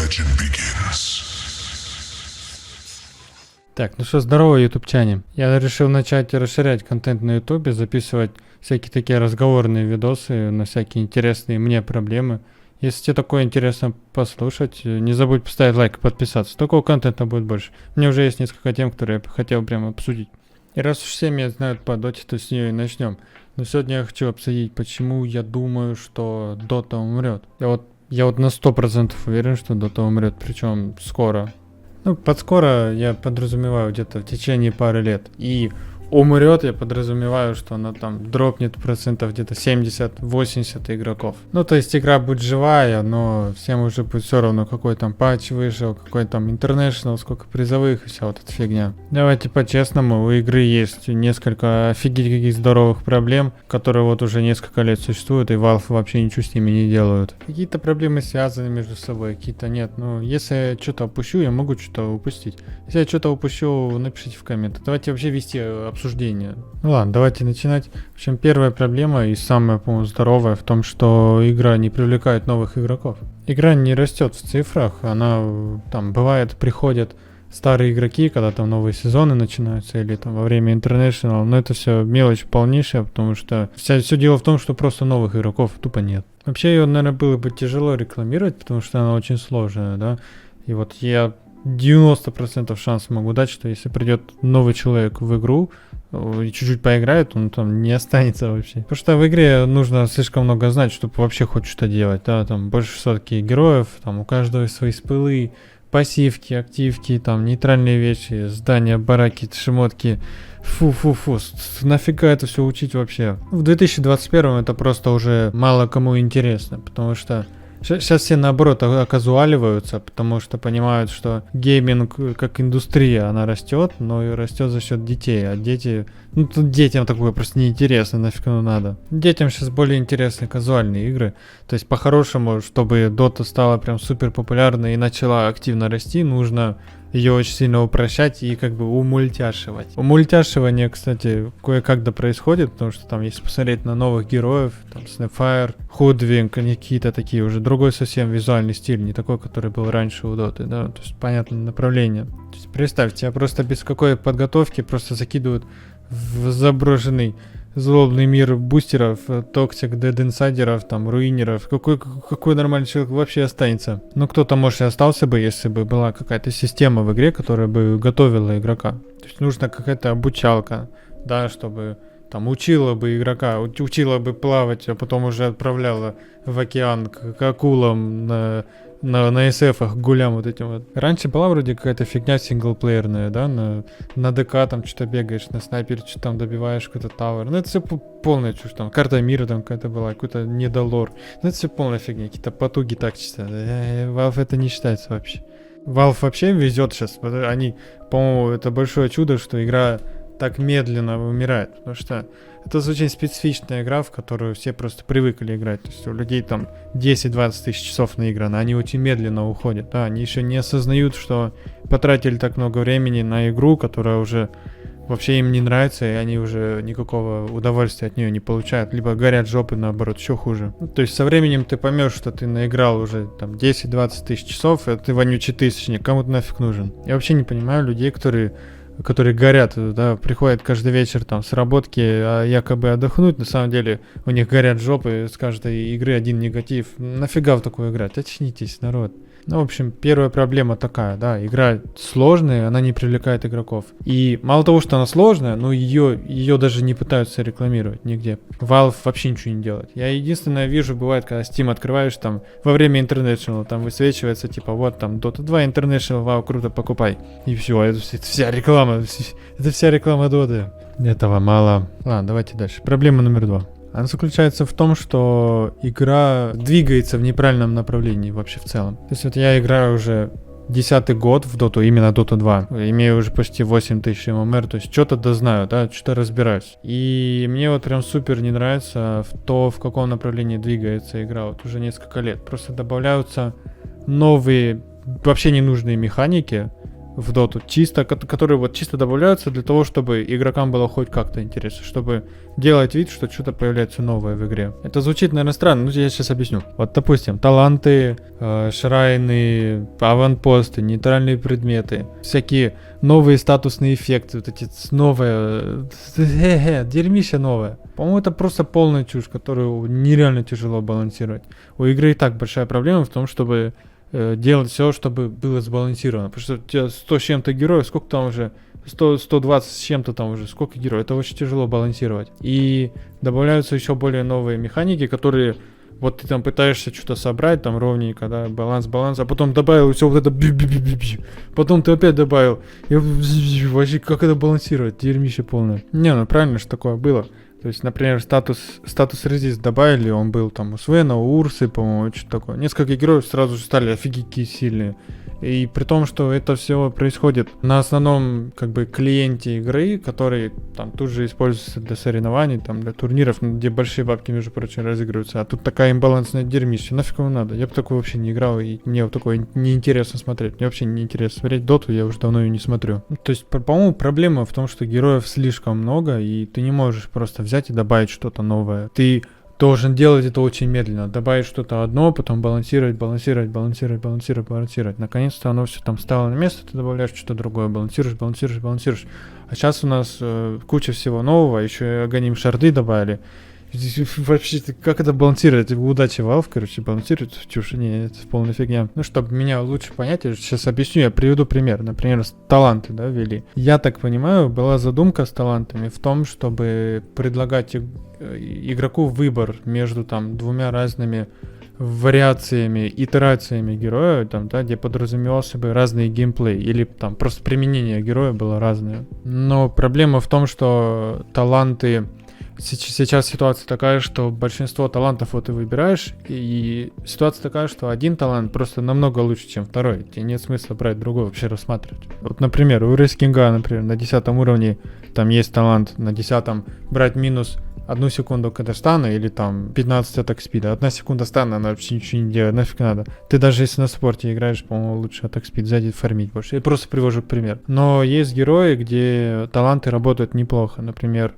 legend begins. Так, ну что, здорово, ютубчане. Я решил начать расширять контент на ютубе, записывать всякие такие разговорные видосы на всякие интересные мне проблемы. Если тебе такое интересно послушать, не забудь поставить лайк и подписаться. Такого контента будет больше. У меня уже есть несколько тем, которые я хотел прямо обсудить. И раз уж все меня знают по доте, то с нее и начнем. Но сегодня я хочу обсудить, почему я думаю, что дота умрет. Я вот на 100% уверен, что дота умрет, причем скоро. Ну, под скоро я подразумеваю где-то в течение пары лет. И умрет, я подразумеваю, что она там дропнет процентов где-то 70-80 игроков. Ну, то есть игра будет живая, но всем уже будет все равно, какой там патч вышел, какой там International, сколько призовых и вся вот эта фигня. Давайте по-честному, у игры есть несколько офигеть каких здоровых проблем, которые вот уже несколько лет существуют, и Valve вообще ничего с ними не делают. Какие-то проблемы связаны между собой, какие-то нет. Ну, если я что-то опущу, я могу что-то упустить. Если я что-то упущу, напишите в комментах. Давайте вообще вести обсуждение. Ну ладно, давайте начинать. В общем, первая проблема и самая, по-моему, здоровая в том, что игра не привлекает новых игроков. Игра не растет в цифрах, она там бывает, приходят старые игроки, когда там новые сезоны начинаются или там во время International, но это все мелочь полнейшая, потому что все дело в том, что просто новых игроков тупо нет. Вообще ее, наверное, было бы тяжело рекламировать, потому что она очень сложная, да, и вот я 90% шанс могу дать, что если придет новый человек в игру и чуть-чуть поиграет, он там не останется вообще. Потому что в игре нужно слишком много знать, чтобы вообще хоть что делать, да, там больше сотки героев, там у каждого свои спылы, пассивки, активки, там нейтральные вещи, здания, бараки, шмотки. Фу, нафига это все учить вообще? В 2021 это просто уже мало кому интересно, потому что сейчас все наоборот оказуаливаются, потому что понимают, что гейминг как индустрия, она растет, но и растет за счет детей, а дети, ну тут детям такое просто неинтересно, нафиг оно надо. Детям сейчас более интересны казуальные игры, то есть по-хорошему, чтобы Dota стала прям супер популярной и начала активно расти, нужно ее очень сильно упрощать и как бы умультяшивать. Умультяшивание, кстати, кое-как да происходит, потому что там, если посмотреть на новых героев, там Snapfire, Hoodwink, какие-то такие уже другой совсем визуальный стиль, не такой, который был раньше у Доты, да, то есть понятное направление. То есть представьте, тебя просто без какой подготовки просто закидывают в заброшенный злобный мир бустеров, токсик, дед-инсайдеров, там, руинеров. Какой нормальный человек вообще останется? Ну, кто-то, может, и остался бы, если бы была какая-то система в игре, которая бы готовила игрока. То есть нужна какая-то обучалка, да, чтобы там учила бы игрока, учила бы плавать, а потом уже отправляла в океан к акулам на SF-ах, гулям вот этим вот. Раньше была вроде какая-то фигня синглплеерная, да, на ДК там что-то бегаешь, на снайпере что-то там добиваешь, какой-то тавер. Ну это все полная чушь, там карта мира там какая-то была, какой-то недолор. Ну это все полная фигня, какие-то потуги так чисто. Valve это не считается вообще. Valve вообще везет сейчас, они, по-моему, это большое чудо, что игра так медленно умирает, потому что это очень специфичная игра, в которую все просто привыкли играть. То есть у людей там 10-20 тысяч часов наиграно, они очень медленно уходят. Да, они еще не осознают, что потратили так много времени на игру, которая уже вообще им не нравится, и они уже никакого удовольствия от нее не получают. Либо горят жопы, наоборот, еще хуже. То есть со временем ты поймешь, что ты наиграл уже там 10-20 тысяч часов, и ты вонючий тысячник, кому ты нафиг нужен. Я вообще не понимаю людей, которые горят, да, приходят каждый вечер там с работки, якобы отдохнуть, на самом деле у них горят жопы, с каждой игры один негатив. Нафига в такую играть? Очнитесь, народ. Ну, в общем, первая проблема такая, да, игра сложная, она не привлекает игроков. И мало того, что она сложная, но ее даже не пытаются рекламировать нигде. Valve вообще ничего не делает. Я единственное вижу, бывает, когда Steam открываешь, там, во время International, там высвечивается, типа, вот, там, Dota 2 International, вау, круто, покупай. И все, это вся реклама, это вся реклама Dota. Этого мало. Ладно, давайте дальше. Проблема номер 2. Она заключается в том, что игра двигается в неправильном направлении вообще в целом. То есть вот я играю уже 10-й год в Доту, именно Dota 2. Имею уже почти 8000 ММР, то есть что-то дознаю, да, что-то разбираюсь. И мне вот прям супер не нравится в каком направлении двигается игра вот уже несколько лет. Просто добавляются новые, вообще ненужные механики, в доту, чисто, которые вот чисто добавляются для того, чтобы игрокам было хоть как-то интересно, чтобы делать вид, что что-то появляется новое в игре. Это звучит, наверное, странно, но я сейчас объясню. Вот, допустим, таланты, шрайны, аванпосты, нейтральные предметы, всякие новые статусные эффекты, вот эти новые, дерьмище новое. По-моему, это просто полная чушь, которую нереально тяжело балансировать. У игры и так большая проблема в том, чтобы делать все, чтобы было сбалансировано. Потому что у тебя 100 с чем-то героев, сколько там уже? 120 с чем-то там уже, сколько героев? Это очень тяжело балансировать. И добавляются еще более новые механики, которые вот ты там пытаешься что-то собрать, там ровненько, да, баланс, а потом добавил все вот это, потом ты опять добавил. И вообще, как это балансировать? Дерьмище полное. Не, ну правильно, что такое было. То есть, например, статус резист добавили, он был там у Свена, у Урсы, по-моему, что-то такое. Несколько героев сразу же стали офигеть сильные. И при том, что это все происходит на основном как бы клиенте игры, который там тут же используется для соревнований, там для турниров, где большие бабки, между прочим, разыгрываются. А тут такая имбалансная дерьмище. Нафиг его надо? Я бы такое вообще не играл, и мне вот такое неинтересно смотреть. Мне вообще не интересно смотреть доту, я уже давно ее не смотрю. То есть, по-моему, проблема в том, что героев слишком много, и ты не можешь просто взять и добавить что-то новое. Ты должен делать это очень медленно. Добавить что-то одно, потом балансировать. Наконец-то оно все там стало на место, ты добавляешь что-то другое, балансируешь. А сейчас у нас куча всего нового, еще и Агоним Шарды добавили. Вообще, как это балансировать? Удачи Valve, короче, балансирует в чушь. Не, это полная фигня. Ну, чтобы меня лучше понять, я сейчас объясню, я приведу пример. Например, таланты, да, ввели. Я так понимаю, была задумка с талантами в том, чтобы предлагать игроку выбор между там двумя разными вариациями, итерациями героя, там, да, где подразумевался бы разный геймплей, или там просто применение героя было разное. Но проблема в том, что таланты... Сейчас ситуация такая, что большинство талантов вот ты выбираешь, и ситуация такая, что один талант просто намного лучше, чем второй. Тебе нет смысла брать другой, вообще рассматривать. Вот, например, у Рейскинга, например, на 10 уровне там есть талант на 10 брать минус 1 секунду кадастана или там 15 атак спида. 1 секунда стана, она вообще ничего не делает, нафиг надо. Ты даже если на спорте играешь, по-моему, лучше атак спид сзади фармить больше. Я просто привожу пример. Но есть герои, где таланты работают неплохо. Например,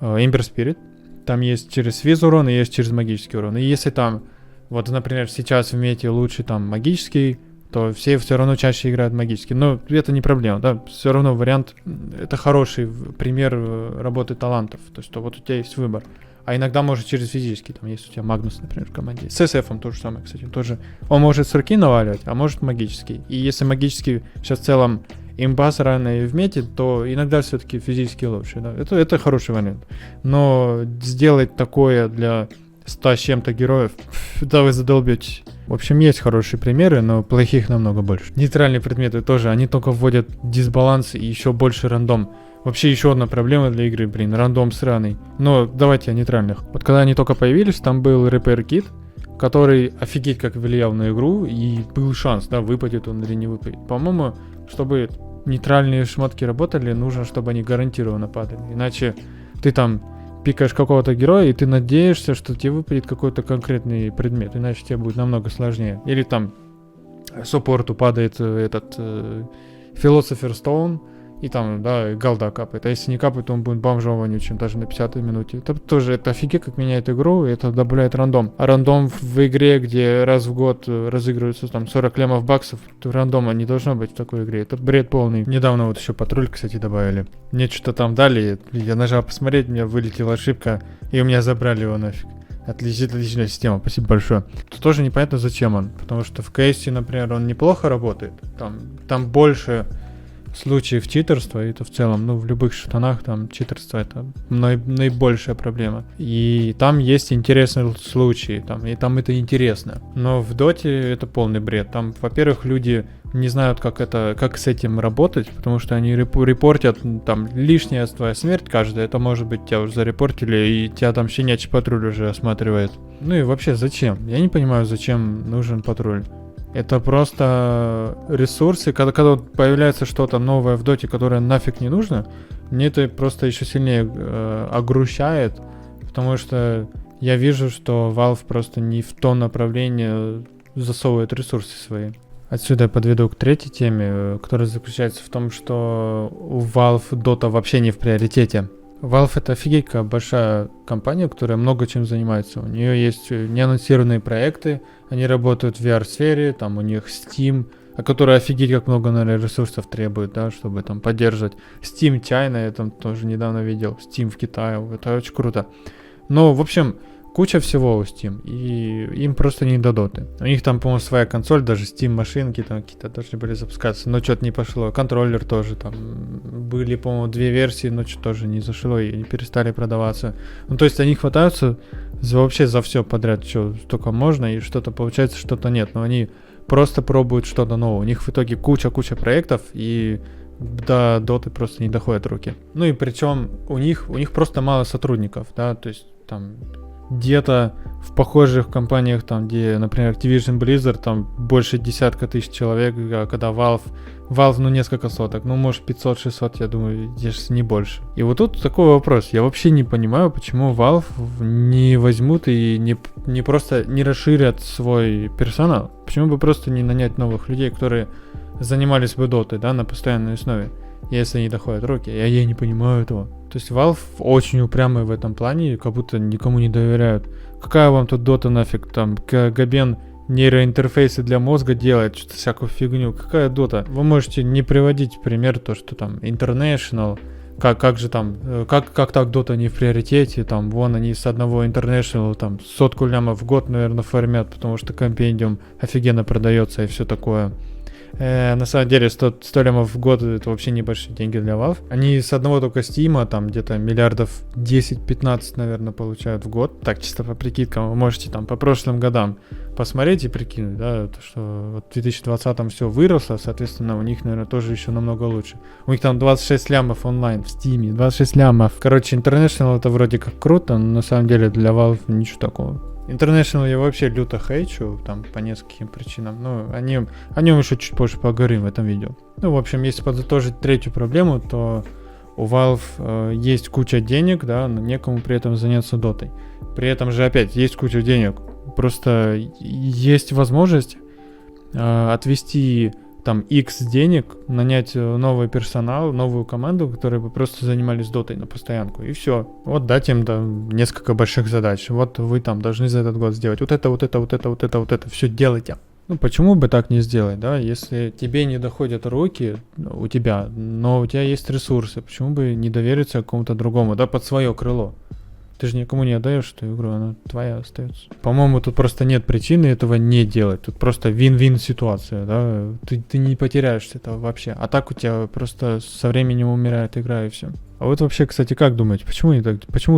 Ember Spirit. Там есть через физ урон и есть через магический урон. И если там, вот, например, сейчас в мете лучше там магический, то все равно чаще играют магический. Но это не проблема, да. Все равно вариант, это хороший пример работы талантов. То есть, то вот у тебя есть выбор. А иногда может через физический, там есть у тебя Магнус, например, в команде. С SF то же самое, кстати, тоже. Он может с руки наваливать, а может магический. И если магический сейчас в целом имба сраная в мете, то иногда все-таки физически лучше, да. Это хороший вариант. Но сделать такое для 100 с чем-то героев, да вы задолбетесь. В общем, есть хорошие примеры, но плохих намного больше. Нейтральные предметы тоже, они только вводят дисбаланс и еще больше рандом. Вообще еще одна проблема для игры, рандом сраный. Но давайте о нейтральных. Вот когда они только появились, там был Repair Kit, который офигеть как влиял на игру, и был шанс, да, выпадет он или не выпадет. По-моему, чтобы нейтральные шмотки работали, нужно, чтобы они гарантированно падали. Иначе ты там пикаешь какого-то героя, и ты надеешься, что тебе выпадет какой-то конкретный предмет, иначе тебе будет намного сложнее. Или там суппорту падает этот Philosopher Stone, и там, да, голда капает. А если не капает, то он будет бомжом вонючим даже на 50-й минуте. Это тоже, это офигеть как меняет игру, и это добавляет рандом. А рандом в игре, где раз в год разыгрываются там 40 лямов баксов, то рандома не должно быть в такой игре. Это бред полный. Недавно вот еще патруль, кстати, добавили. Мне что-то там дали, я нажал посмотреть, у меня вылетела ошибка, и у меня забрали его нафиг. Отличная система, спасибо большое. Тут тоже непонятно, зачем он. Потому что в кейсе, например, он неплохо работает. Там больше случаев читерства, и это в целом, ну, в любых шутанах там читерство это наибольшая проблема. И там есть интересные случаи, и там это интересно. Но в доте это полный бред. Там, во-первых, люди не знают, как с этим работать, потому что они репортят, там, лишняя твоя смерть каждая, это может быть тебя уже зарепортили, и тебя там щенячий патруль уже осматривает. Ну и вообще, зачем? Я не понимаю, зачем нужен патруль. Это просто ресурсы, когда появляется что-то новое в доте, которое нафиг не нужно, мне это просто еще сильнее огрущает, потому что я вижу, что Valve просто не в то направление засовывает ресурсы свои. Отсюда я подведу к третьей теме, которая заключается в том, что у Valve Dota вообще не в приоритете. Valve это офигеть какая большая компания, которая много чем занимается. У нее есть неанонсированные проекты, они работают в VR-сфере, там у них Steam, который офигеть как много, наверное, ресурсов требует, да, чтобы там поддерживать. Steam China, я там тоже недавно видел, Steam в Китае, это очень круто. Но, в общем, куча всего у Steam, и им просто не до доты. У них там, по-моему, своя консоль, даже Steam машинки там какие-то должны были запускаться, но что-то не пошло. Контроллер тоже там, были, по-моему, 2 версии, но что-то тоже не зашло и не перестали продаваться. Ну, то есть они хватаются вообще за все подряд, что только можно, и что-то получается, что-то нет. Но они просто пробуют что-то новое. У них в итоге куча проектов, и до доты просто не доходят руки. Ну и причем у них просто мало сотрудников, да, то есть там где-то в похожих компаниях, там, где, например, Activision Blizzard, там больше десятка тысяч человек, а когда Valve, ну, несколько соток, ну, может, 500-600, я думаю, здесь не больше. И вот тут такой вопрос, я вообще не понимаю, почему Valve не возьмут и не просто не расширят свой персонал, почему бы просто не нанять новых людей, которые занимались бы дотой, да, на постоянной основе, если не доходят руки. Я не понимаю этого. То есть Valve очень упрямый в этом плане, как будто никому не доверяют. Какая вам тут дота нафиг, там, Габен нейроинтерфейсы для мозга делает, что-то всякую фигню. Какая дота? Вы можете не приводить пример, то, что там International, как же там, как так дота не в приоритете, там, вон они с одного International, там, 100 лямов в год, наверное, формят, потому что компендиум офигенно продается и все такое. На самом деле 100 лямов в год это вообще небольшие деньги для Valve. Они с одного только Steam там где-то миллиардов 10-15, наверное, получают в год. Так, чисто по прикидкам, вы можете там по прошлым годам посмотреть и прикинуть, да, то, что вот в 2020 все выросло, соответственно, у них, наверное, тоже еще намного лучше. У них там 26 лямов онлайн в Steam, 26 лямов. Короче, International это вроде как круто, но на самом деле для Valve ничего такого. International я вообще люто хейчу, там, по нескольким причинам. Ну, о нем еще чуть позже поговорим в этом видео. Ну, в общем, если подытожить третью проблему, то у Valve есть куча денег, да, но некому при этом заняться дотой. При этом же опять есть куча денег. Просто есть возможность отвести там X денег, нанять новый персонал, новую команду, которые бы просто занимались дотой на постоянку, и все. Вот дать им несколько больших задач. Вот вы там должны за этот год сделать вот это, все делайте. Ну, почему бы так не сделать, да? Если тебе не доходят руки у тебя, но у тебя есть ресурсы, почему бы не довериться какому-то другому, да, под свое крыло? Ты же никому не отдаешь эту игру, она твоя остается. По-моему, тут просто нет причины этого не делать. Тут просто вин-вин ситуация, да. Ты не потеряешь этого вообще. А так у тебя просто со временем умирает игра и все. А вот вообще, кстати, как думаете, почему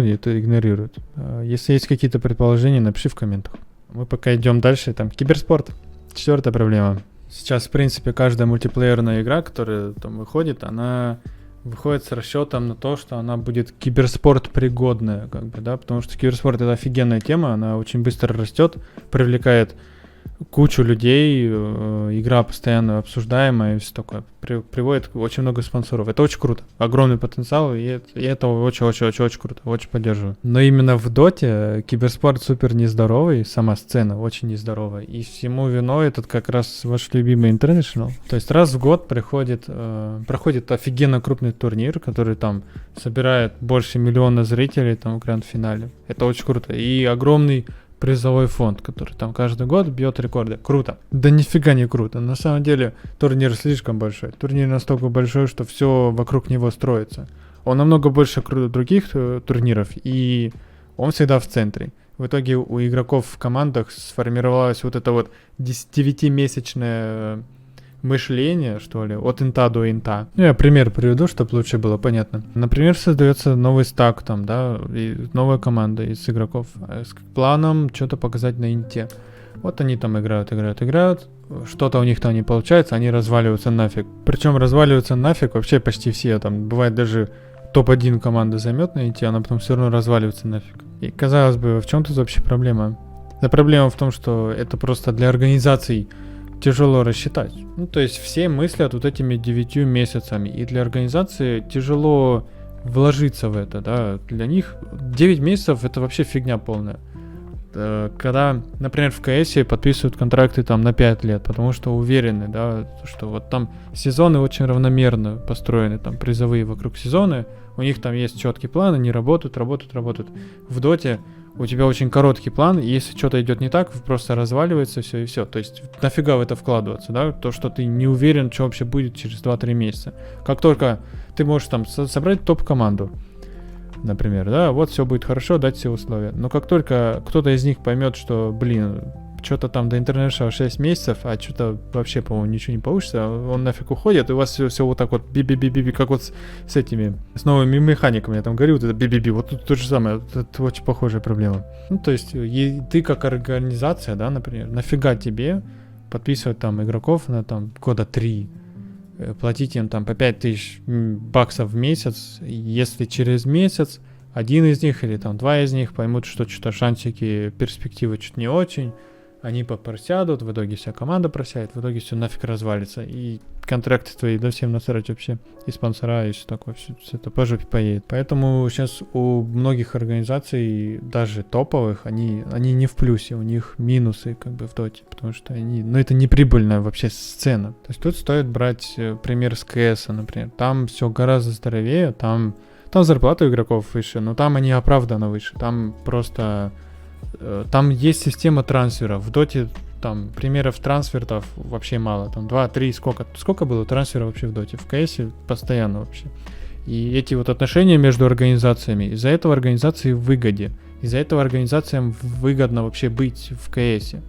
это игнорируют? Если есть какие-то предположения, напиши в комментах. Мы пока идем дальше. Там киберспорт. 4-я проблема. Сейчас, в принципе, каждая мультиплеерная игра, которая там выходит, она выходит с расчетом на то, что она будет киберспорт пригодная, как бы, да, потому что киберспорт это офигенная тема, она очень быстро растет, привлекает кучу людей, игра постоянно обсуждаемая и все такое, приводит очень много спонсоров. Это очень круто, огромный потенциал, и это очень круто, очень поддерживаю. Но именно в доте киберспорт супер нездоровый, сама сцена очень нездоровая, и всему виной этот как раз ваш любимый International. То есть раз в год проходит офигенно крупный турнир, который там собирает больше миллиона зрителей там в гранд-финале. Это очень круто, и огромный призовой фонд, который там каждый год бьет рекорды. Круто. Да нифига не круто. На самом деле турнир слишком большой. Турнир настолько большой, что все вокруг него строится. Он намного больше других турниров, и он всегда в центре. В итоге у игроков в командах сформировалось вот это вот 9-месячное мышление, что ли, от инта до инта. Ну, я пример приведу, чтобы лучше было понятно. Например, создается новый стак там, да, и новая команда из игроков с планом что-то показать на инте. Вот они там играют, что-то у них там не получается, они разваливаются нафиг. Причем разваливаются нафиг вообще почти все. Там бывает даже топ-1 команда займет на инте, она потом все равно разваливается нафиг. И казалось бы, в чем тут вообще проблема? Да проблема в том, что это просто для организаций тяжело рассчитать. Ну, то есть все мыслят вот этими 9 месяцами, и для организации тяжело вложиться в это, да. Для них 9 месяцев это вообще фигня полная. когда, например, в КСе подписывают контракты там на 5 лет, потому что уверены, да, что вот там сезоны очень равномерно построены, там призовые вокруг сезона, у них там есть четкий план, они работают. В Доте у тебя очень короткий план, и если что-то идет не так, просто разваливается все и все. То есть нафига в это вкладываться, да? То, что ты не уверен, что вообще будет через 2-3 месяца. Как только ты можешь там собрать топ-команду, например, да, вот все будет хорошо, дать все условия. Но как только кто-то из них поймет, что, блин, что-то там до International 6 месяцев, а что-то вообще, по-моему, ничего не получится, он нафиг уходит, и у вас все вот так вот би-би-би-би, как вот с этими, с новыми механиками, я там говорю, вот это би-би-би, вот тут то же самое, это очень похожая проблема. Ну, то есть, ты как организация, да, например, нафига тебе подписывать там игроков на там года 3, платить им там по $5000 в месяц, если через месяц один из них или там 2 из них поймут, что что-то шансики, перспективы чуть не очень, они просядут, в итоге вся команда просядет, в итоге все нафиг развалится, и контракты твои, да, всем насрать вообще, и спонсора, и все такое, все это по жопе поедет. Поэтому сейчас у многих организаций, даже топовых, они не в плюсе, у них минусы как бы в доте, потому что это не прибыльная вообще сцена. То есть тут стоит брать пример с КС, например, там все гораздо здоровее, там зарплата у игроков выше, но там они оправданно выше, там просто... Там есть система трансферов. В доте там примеров трансферов вообще мало. Там 2-3, сколько было трансферов вообще в доте? В КСе постоянно вообще. И эти вот отношения между организациями, из-за этого организации в выгоде. Из-за этого организациям выгодно вообще быть в КСе.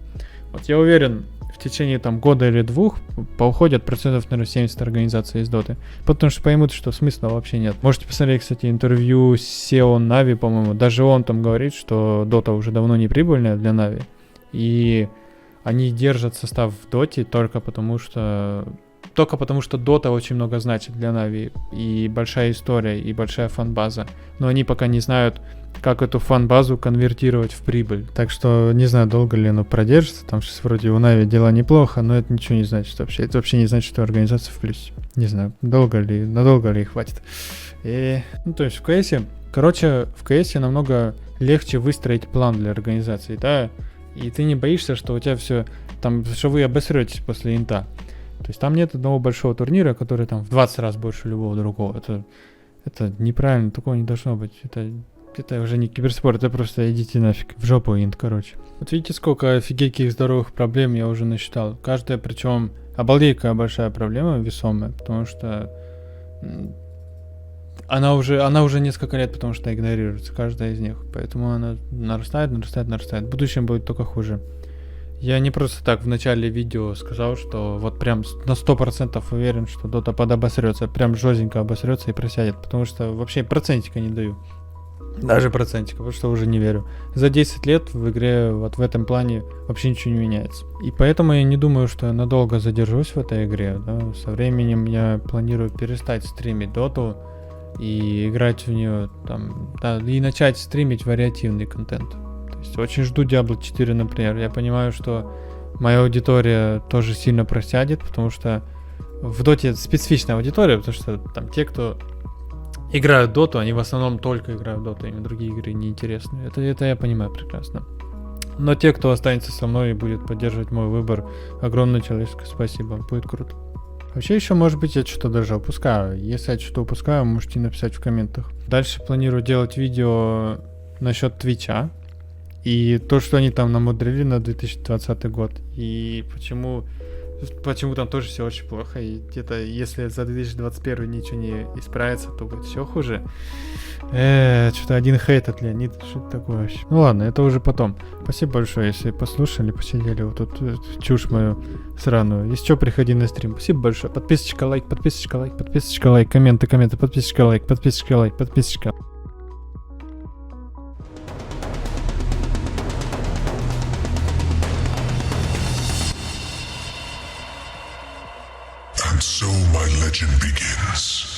Вот я уверен, в течение там года или 2 поуходят процентов, наверное, 70 организаций из доты. Потому что поймут, что смысла вообще нет. Можете посмотреть, кстати, интервью с SEO Na'Vi, по-моему. Даже он там говорит, что дота уже давно не прибыльная для Na'Vi. И они держат состав в доте только потому, что дота очень много значит для Na'Vi. И большая история, и большая фан-база. Но они пока не знают, как эту фан-базу конвертировать в прибыль. Так что не знаю, долго ли оно продержится. Там сейчас вроде у Na'Vi дела неплохо, но это ничего не значит вообще. Это вообще не значит, что организация в плюсе. Не знаю, надолго ли хватит. То есть в КСе намного легче выстроить план для организации, да, и ты не боишься, что у тебя все, там, что вы обосретесь после инта. То есть там нет одного большого турнира, который там в 20 раз больше любого другого. Это неправильно, такого не должно быть. Это уже не киберспорт, это просто идите нафиг, в жопу инт, короче. Вот видите, сколько офигеть каких здоровых проблем я уже насчитал. Каждая, причем, обалдеть какая большая проблема, весомая, потому что она уже несколько лет, потому что игнорируется, каждая из них. Поэтому она нарастает. В будущем будет только хуже. Я не просто так в начале видео сказал, что вот прям на 100% уверен, что Dota подобосрется, прям жестенько обосрется и просядет, потому что вообще процентика не даю. Даже процентика, потому что уже не верю. За 10 лет в игре вот в этом плане вообще ничего не меняется. И поэтому я не думаю, что я надолго задержусь в этой игре. Да? Со временем я планирую перестать стримить доту и играть в нее там, да, и начать стримить вариативный контент. То есть очень жду Diablo 4, например. Я понимаю, что моя аудитория тоже сильно просядет, потому что в доте специфичная аудитория, потому что там те, кто играют доту, они в основном только играют доту, им другие игры не интересны. Это я понимаю прекрасно. Но те, кто останется со мной и будет поддерживать мой выбор, огромное человеческое спасибо, будет круто. Вообще еще, может быть, я что-то даже упускаю. Если я что-то упускаю, можете написать в комментах. Дальше планирую делать видео насчет Твича. И то, что они там намудрили на 2020 год. И почему там тоже все очень плохо. И где-то, если за 2021 ничего не исправится, то будет все хуже. Что-то один хейт от Леонида. Что это такое вообще? Ну ладно, это уже потом. Спасибо большое, если послушали, посидели вот тут чушь мою сраную. Если что, приходи на стрим. Спасибо большое. Подписочка, лайк, комменты, подписочка, лайк, подписочка. And so my legend begins.